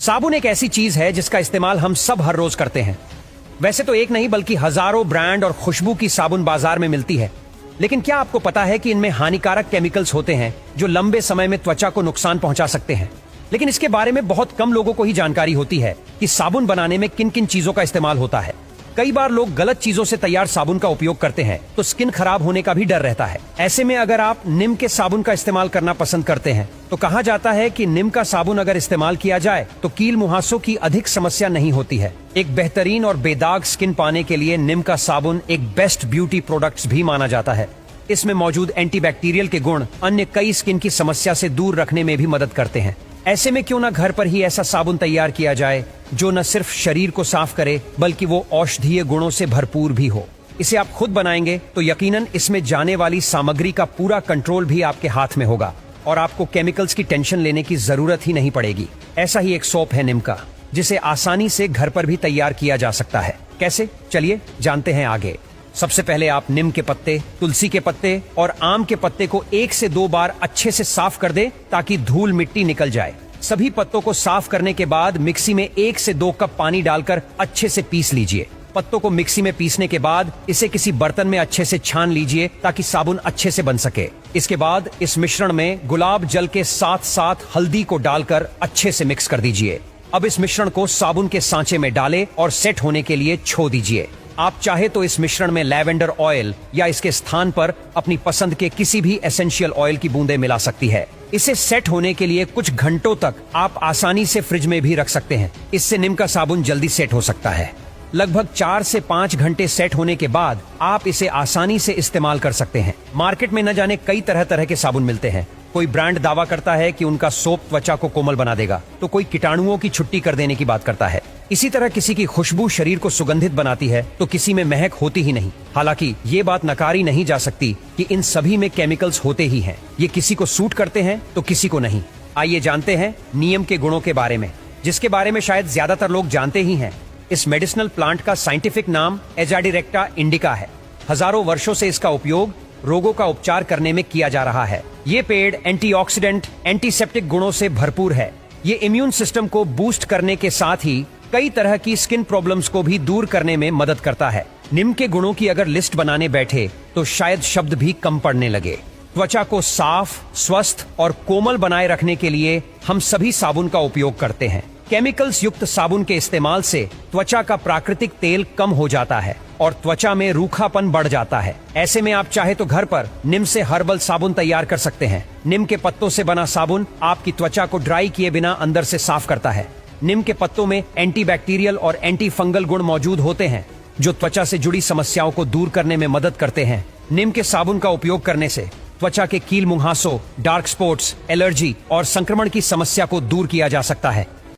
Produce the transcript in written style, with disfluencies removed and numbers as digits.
साबुन एक ऐसी चीज है जिसका इस्तेमाल हम सब हर रोज करते हैं। वैसे तो एक नहीं बल्कि हजारों ब्रांड और खुशबू की साबुन बाजार में मिलती है, लेकिन क्या आपको पता है कि इनमें हानिकारक केमिकल्स होते हैं जो लंबे समय में त्वचा को नुकसान पहुंचा सकते हैं। लेकिन इसके बारे में बहुत कम लोगों को ही जानकारी होती है कि साबुन बनाने में किन किन चीजों का इस्तेमाल होता है। कई बार लोग गलत चीजों से तैयार साबुन का उपयोग करते हैं तो स्किन खराब होने का भी डर रहता है। ऐसे में अगर आप नीम के साबुन का इस्तेमाल करना पसंद करते हैं तो कहा जाता है कि नीम का साबुन अगर इस्तेमाल किया जाए तो कील मुहासों की अधिक समस्या नहीं होती है। एक बेहतरीन और बेदाग स्किन पाने के लिए नीम का साबुन एक बेस्ट ब्यूटी प्रोडक्ट्स भी माना जाता है। इसमें मौजूद एंटीबैक्टीरियल के गुण अन्य कई स्किन की समस्या से दूर रखने में भी मदद करते हैं। ऐसे में क्यों ना घर पर ही ऐसा साबुन तैयार किया जाए जो न सिर्फ शरीर को साफ करे बल्कि वो औषधीय गुणों से भरपूर भी हो। इसे आप खुद बनाएंगे तो यकीनन इसमें जाने वाली सामग्री का पूरा कंट्रोल भी आपके हाथ में होगा और आपको केमिकल्स की टेंशन लेने की जरूरत ही नहीं पड़ेगी। ऐसा ही एक सोप है नीम का, जिसे आसानी से घर पर भी तैयार किया जा सकता है। कैसे, चलिए जानते हैं आगे। सबसे पहले आप नीम के पत्ते, तुलसी के पत्ते और आम के पत्ते को 1 से 2 बार अच्छे से साफ कर दें ताकि धूल मिट्टी निकल जाए। सभी पत्तों को साफ करने के बाद मिक्सी में 1 से 2 कप पानी डालकर अच्छे से पीस लीजिए। पत्तों को मिक्सी में पीसने के बाद इसे किसी बर्तन में अच्छे से छान लीजिए ताकि साबुन अच्छे से बन सके। इसके बाद इस मिश्रण में गुलाब जल के साथ साथ हल्दी को डालकर अच्छे से मिक्स कर दीजिए। अब इस मिश्रण को साबुन के सांचे में डालें और सेट होने के लिए छोड़ दीजिए। आप चाहे तो इस मिश्रण में लैवेंडर ऑयल या इसके स्थान पर अपनी पसंद के किसी भी एसेंशियल ऑयल की बूंदें मिला सकती है। इसे सेट होने के लिए कुछ घंटों तक आप आसानी से फ्रिज में भी रख सकते हैं। इससे नीम का साबुन जल्दी सेट हो सकता है। लगभग 4 से 5 घंटे सेट होने के बाद आप इसे आसानी से इस्तेमाल कर सकते हैं। मार्केट में न जाने कई तरह तरह के साबुन मिलते हैं। कोई ब्रांड दावा करता है कि उनका सोप त्वचा को कोमल बना देगा, तो कोई कीटाणुओं की छुट्टी कर देने की बात करता है। इसी तरह किसी की खुशबू शरीर को सुगंधित बनाती है तो किसी में महक होती ही नहीं। हालांकि ये बात नकारी नहीं जा सकती कि इन सभी में केमिकल्स होते ही हैं। ये किसी को सूट करते हैं तो किसी को नहीं। आइए जानते हैं नीम के गुणों के बारे में, जिसके बारे में शायद ज्यादातर लोग जानते ही हैं। इस मेडिसिनल प्लांट का साइंटिफिक नाम एजाडिरेक्टा इंडिका है। हजारों वर्षों से इसका उपयोग रोगों का उपचार करने में किया जा रहा है। ये पेड़ एंटीऑक्सीडेंट, एंटीसेप्टिक गुणों से भरपूर है। ये इम्यून सिस्टम को बूस्ट करने के साथ ही कई तरह की स्किन प्रॉब्लम्स को भी दूर करने में मदद करता है। नीम के गुणों की अगर लिस्ट बनाने बैठे तो शायद शब्द भी कम पड़ने लगे। त्वचा को साफ, स्वस्थ और कोमल बनाए रखने के लिए हम सभी साबुन का उपयोग करते हैं। केमिकल्स युक्त साबुन के इस्तेमाल से त्वचा का प्राकृतिक तेल कम हो जाता है और त्वचा में रूखापन बढ़ जाता है। ऐसे में आप चाहे तो घर पर नीम से हर्बल साबुन तैयार कर सकते हैं। नीम के पत्तों से बना साबुन आपकी त्वचा को ड्राई किए बिना अंदर से साफ करता है। नीम के पत्तों में एंटीबैक्टीरियल और एंटी फंगल गुण मौजूद होते हैं जो त्वचा से जुड़ी समस्याओं को दूर करने में मदद करते हैं। नीम के साबुन का उपयोग करने से त्वचा के कील मुहासों, डार्क स्पॉट्स, एलर्जी और संक्रमण की समस्या को दूर किया जा सकता है।